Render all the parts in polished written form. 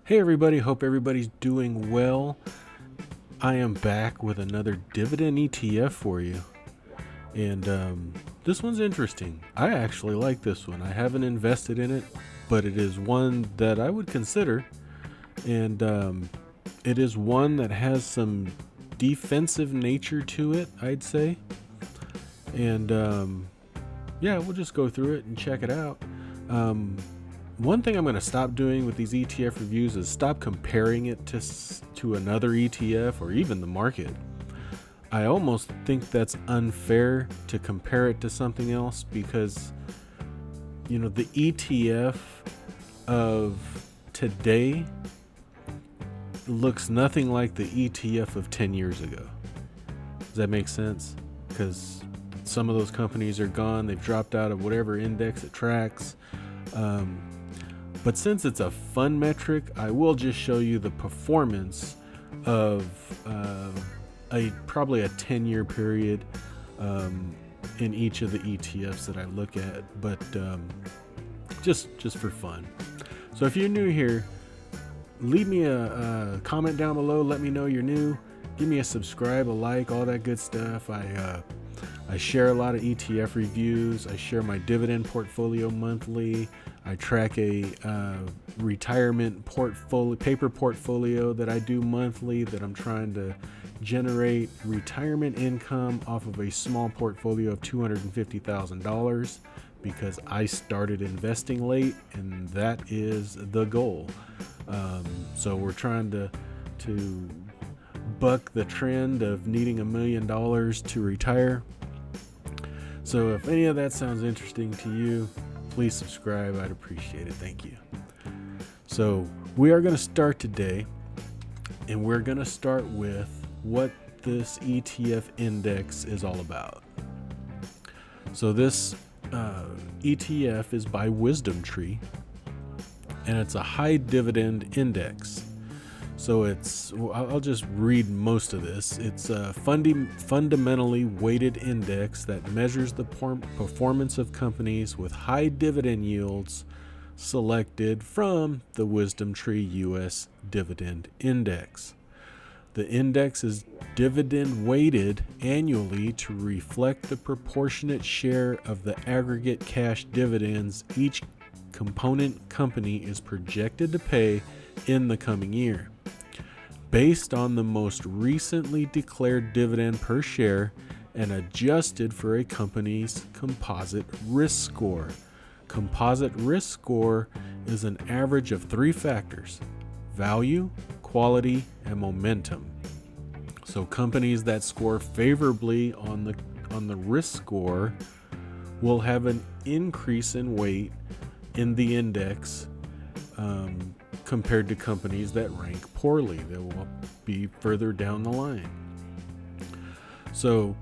Hey everybody, hope everybody's doing well. I am back with another dividend ETF for you. And this one's interesting. I actually like this one. I haven't invested in it, but it is one that I would consider. And it is one that has some defensive nature to it, I'd say. And yeah, we'll just go through it and check it out. One thing I'm going to stop doing with these ETF reviews is stop comparing it to another ETF or even the market. I almost think that's unfair to compare it to something else because, the ETF of today looks nothing like the ETF of 10 years ago. Does that make sense? Because some of those companies are gone. They've dropped out of whatever index it tracks. But since it's a fun metric, I will just show you the performance of probably a 10-year period in each of the ETFs that I look at, but just for fun. So if you're new here, leave me a comment down below. Let me know you're new. Give me a subscribe, a like, all that good stuff. I share a lot of ETF reviews. I share my dividend portfolio monthly. I track a retirement paper portfolio that I do monthly that I'm trying to generate retirement income off of a small portfolio of $250,000 because I started investing late, and that is the goal. So we're trying to buck the trend of needing $1 million to retire. So if any of that sounds interesting to you, please subscribe. I'd appreciate it. Thank you. So we are going to start today, and we're going to start with what this ETF index is all about. So this ETF is by WisdomTree, and it's a high dividend index. So I'll just read most of this. It's a fundamentally weighted index that measures the performance of companies with high dividend yields selected from the WisdomTree US Dividend Index. The index is dividend weighted annually to reflect the proportionate share of the aggregate cash dividends each component company is projected to pay in the coming year, based on the most recently declared dividend per share and adjusted for a company's composite risk score. Composite risk score is an average of three factors: value, quality, and momentum. So companies that score favorably on the risk score will have an increase in weight in the index compared to companies that rank poorly. They will be further down the line. So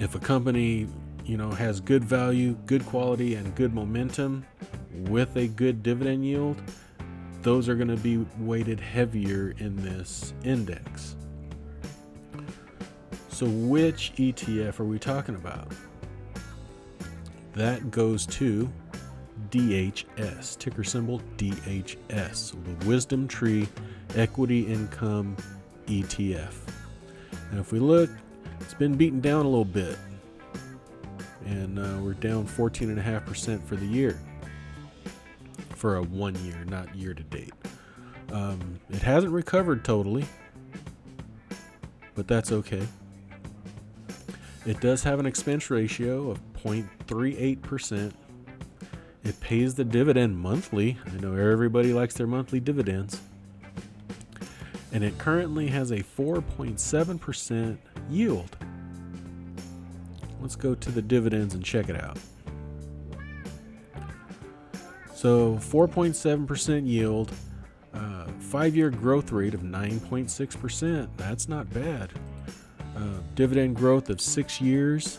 if a company has good value, good quality, and good momentum with a good dividend yield, those are going to be weighted heavier in this index. So which ETF are we talking about? That goes to DHS, ticker symbol DHS, the WisdomTree Equity Income ETF. And if we look, it's been beaten down a little bit, and we're down 14.5% for the year, for a 1 year, not year to date. It hasn't recovered totally, but that's okay. It does have an expense ratio of 0.38%. It pays the dividend monthly. I know everybody likes their monthly dividends. And it currently has a 4.7% yield. Let's go to the dividends and check it out. So 4.7% yield, 5-year growth rate of 9.6%. That's not bad. Dividend growth of 6 years.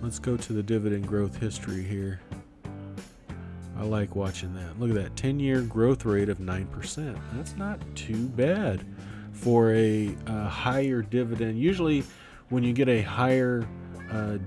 Let's go to the dividend growth history here. I like watching that. Look at that, 10-year growth rate of 9%. That's not too bad for a higher dividend. Usually when you get a higher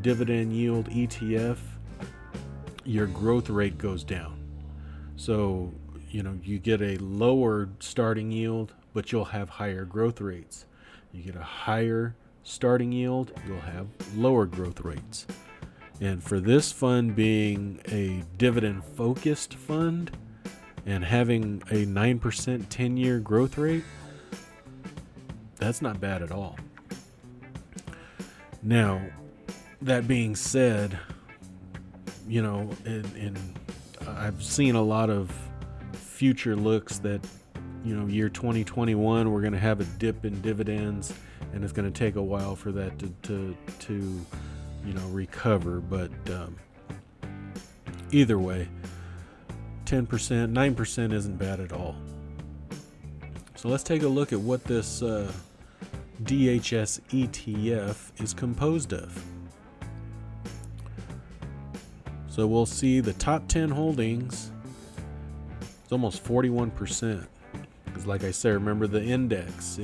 dividend yield ETF, your growth rate goes down. So you get a lower starting yield, but you'll have higher growth rates. You get a higher starting yield, you'll have lower growth rates. And for this fund being a dividend focused fund and having a 9% 10-year growth rate, that's not bad at all. Now, that being said, I've seen a lot of future looks that, year 2021, we're going to have a dip in dividends, and it's going to take a while for that to recover. But either way, 10%, 9% isn't bad at all. So let's take a look at what this DHS ETF is composed of. So we'll see the top 10 holdings. It's almost 41%. Because like I said, remember the index.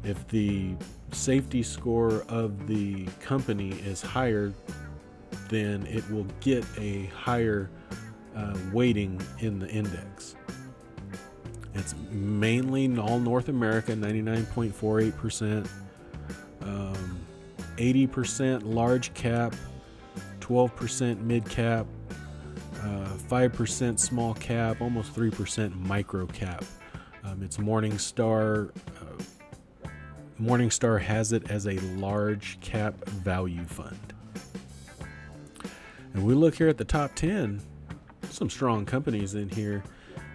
If the safety score of the company is higher, then it will get a higher weighting in the index. It's mainly all North America, 99.48%, 80% large cap, 12% mid cap, 5% small cap, almost 3% micro cap. It's Morningstar. Morningstar has it as a large cap value fund. And we look here at the top 10, some strong companies in here.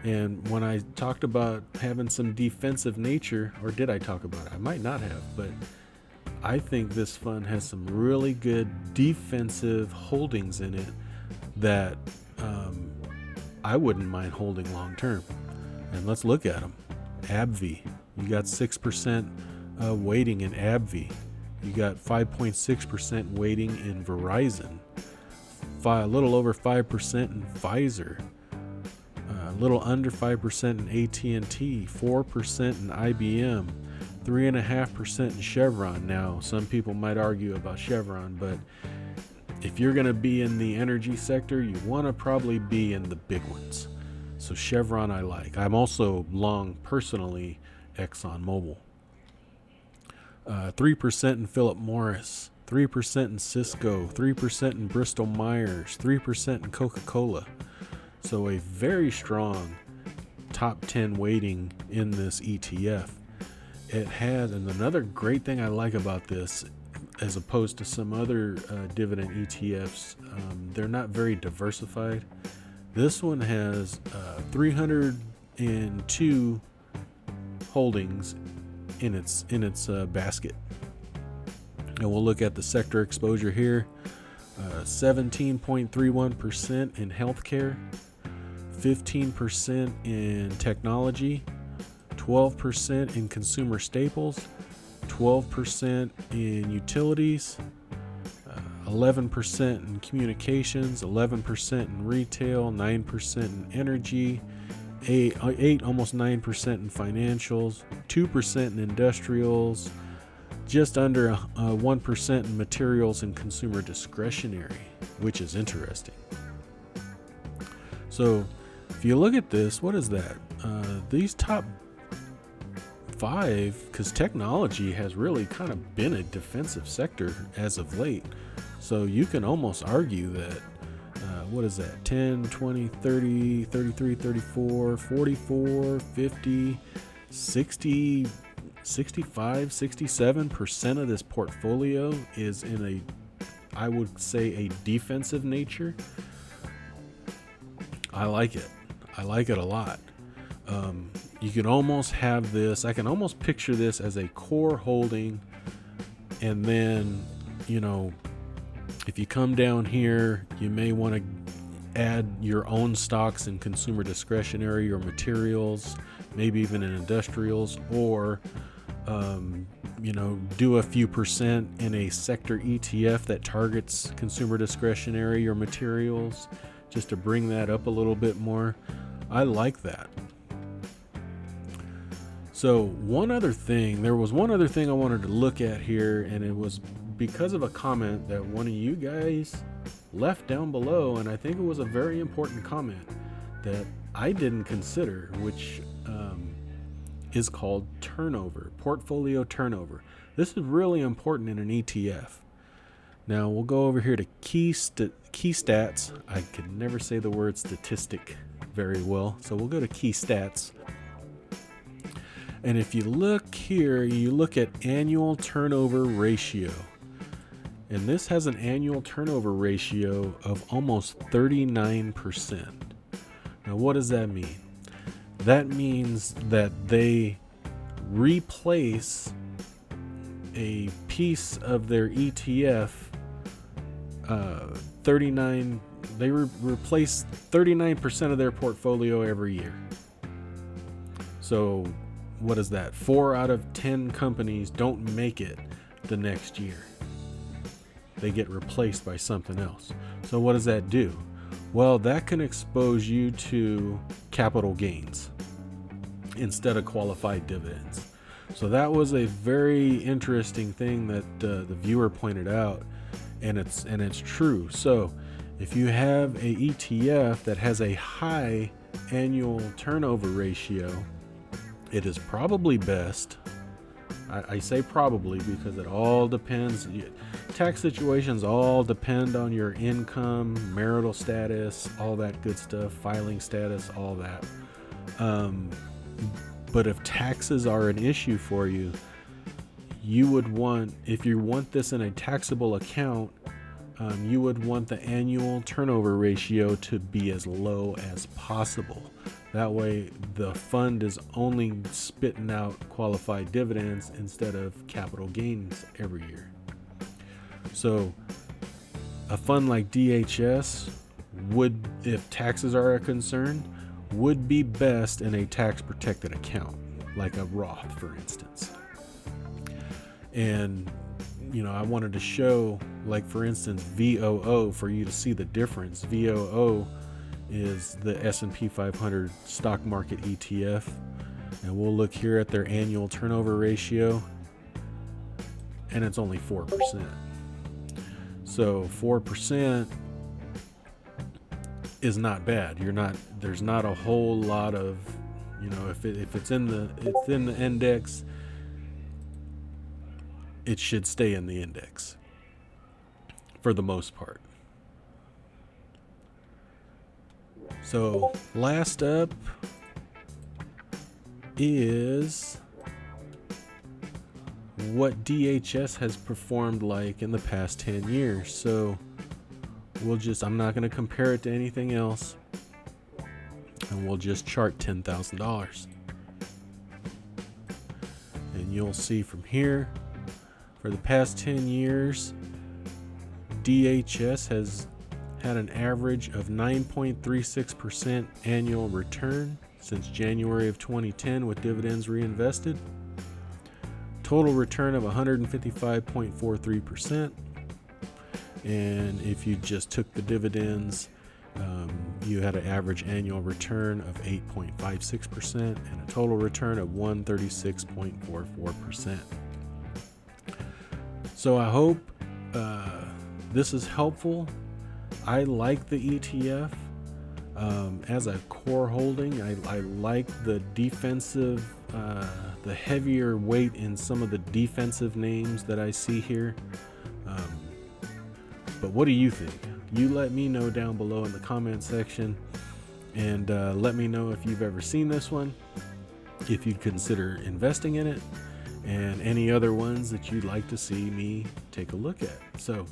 And when I talked about having some defensive nature, or did I talk about it? I might not have, but I think this fund has some really good defensive holdings in it that I wouldn't mind holding long term. And let's look at them. AbbVie, you got 6% weighting in AbbVie. You got 5.6% weighting in Verizon, a little over 5% in Pfizer, a little under 5% in AT&T, 4% in IBM, 3.5% in Chevron. Now, some people might argue about Chevron, but if you're going to be in the energy sector, you want to probably be in the big ones. So Chevron I like. I'm also long personally ExxonMobil. 3% in Philip Morris, 3% in Cisco, 3% in Bristol Myers, 3% in Coca-Cola. So a very strong top 10 weighting in this ETF. It has, and another great thing I like about this, as opposed to some other dividend ETFs, they're not very diversified. This one has 302 holdings in its basket. And we'll look at the sector exposure here. 17.31% in healthcare, 15% in technology, 12% in consumer staples, 12% in utilities, 11% in communications, 11% in retail, 9% in energy, 8 almost 9% in financials, 2% in industrials, just under 1% in materials and consumer discretionary, which is interesting. So if you look at this, what is that? These top 5, because technology has really kind of been a defensive sector as of late. So you can almost argue that, what is that? 10, 20, 30, 33, 34, 44, 50, 60, 65, 67% of this portfolio is in I would say a defensive nature. I like it. I like it a lot. You can almost have this, I can almost picture this as a core holding, and then, if you come down here, you may want to add your own stocks in consumer discretionary or materials, maybe even in industrials, or do a few percent in a sector ETF that targets consumer discretionary or materials, just to bring that up a little bit more. I like that. So there was one other thing I wanted to look at here, and it was because of a comment that one of you guys left down below, and I think it was a very important comment, that I didn't consider, which is called turnover, portfolio turnover. This is really important in an ETF. Now we'll go over here to key stats. I can never say the word statistic very well, so we'll go to key stats. And if you look here, you look at annual turnover ratio. And this has an annual turnover ratio of almost 39%. Now, what does that mean? That means that they replace a piece of their ETF, they replace 39% of their portfolio every year. So what is that? 4 out of 10 companies don't make it the next year. They get replaced by something else. So what does that do? Well, that can expose you to capital gains instead of qualified dividends. So that was a very interesting thing that the viewer pointed out, and it's true. So if you have a ETF that has a high annual turnover ratio, it is probably best. I say probably because it all depends. Tax situations all depend on your income, marital status, all that good stuff, filing status, all that. But if taxes are an issue for you, you would want, if you want this in a taxable account, you would want the annual turnover ratio to be as low as possible. That way the fund is only spitting out qualified dividends instead of capital gains every year. So a fund like DHS would, if taxes are a concern, would be best in a tax protected account, like a Roth, for instance. And I wanted to show, like for instance, VOO, for you to see the difference. VOO is the S&P 500 stock market ETF, and we'll look here at their annual turnover ratio, and it's only 4%. So 4% is not bad. There's not a whole lot of, if it's in the index, it should stay in the index for the most part. So last up is what DHS has performed like in the past 10 years. So I'm not going to compare it to anything else, and we'll just chart $10,000. And you'll see from here, for the past 10 years, DHS has had an average of 9.36% annual return since January of 2010 with dividends reinvested. Total return of 155.43%. And if you just took the dividends, you had an average annual return of 8.56% and a total return of 136.44%. So I hope this is helpful. I like the ETF as a core holding. I like the defensive, the heavier weight in some of the defensive names that I see here. But what do you think? You let me know down below in the comment section, and let me know if you've ever seen this one, if you'd consider investing in it, and any other ones that you'd like to see me take a look at. So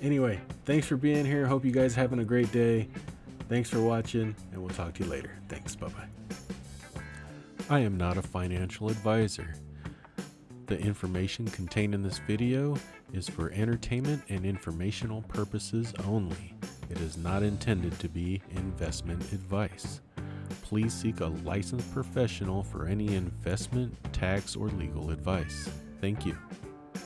anyway, thanks for being here. Hope you guys are having a great day. Thanks for watching, and we'll talk to you later. Thanks. Bye-bye. I am not a financial advisor. The information contained in this video is for entertainment and informational purposes only. It is not intended to be investment advice. Please seek a licensed professional for any investment, tax, or legal advice. Thank you.